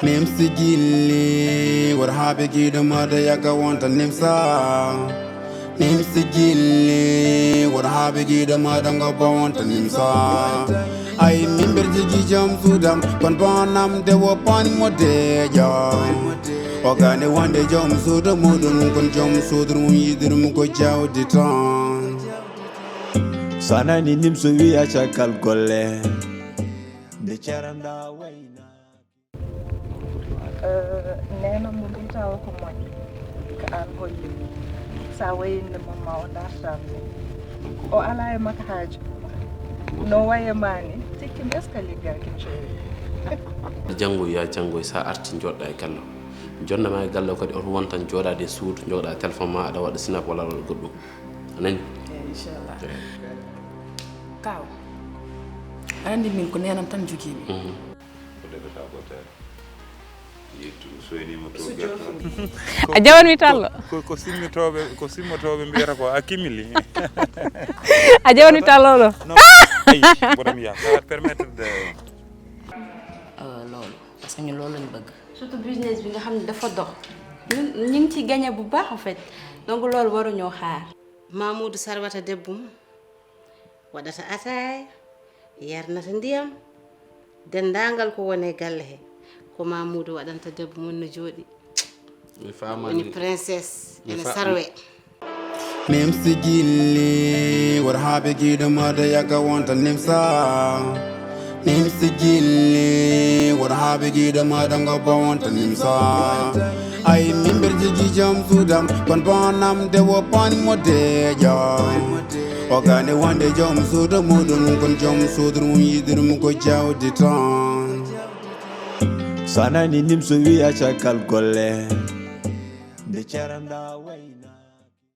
Nimso Guilli what habe gida mada yaka wanta Nimsa Nimso Guilli what habe gida mada ngaba wanta Nimsa ay mimber jigi jam sudam kon bonam de wo pan modeja ogane wande jam sudam mudun kon jam sudrum yidirum ko jawdi tan sana ni Nimso wi acha kalkole de charanda wayna nena mo bitaw ko moy ka an hoyi sa wayinde mamma o dartamni o ala e maka haaju no waye mani tikki beska ligga kin jangoy sa arti jodda e gallo jonna ma e gallo kadi on wontan jodade suudu joda téléphone ma ada wada snap wala goddum anani inshallah kaw andi min ko nenam tan jogiimi a jawani tallo ko simmotoɓe mbiyata ko akimili a jawani tallo lo boɗam ya ça va permettre de loolu parce que ñu loolu lañ bëgg surtout business bi nga xam ne dafa dox ñu ngi ci gagné bu baax en fait donc loolu waruñoo xaar Mamoudou sarwata debbum waɗata ataaya yarnata ndiyam dendangal ko wone galle he ko Mamoudou waɗanta debbo mun no jooɗi woni princesse ene sarwe Nimso Guilli what habe gida mada yaka wanta Nimsa Nimso Guilli what habe gida mada ngaba wanta Nimsa ay mimber jigi jam sudam kon bonam de wo pan modeja ogane wande jam sudam mudun kon jam sudrum yidirum ko jawdi tan sana ni Nimso wi acha kalkole de charanda wayna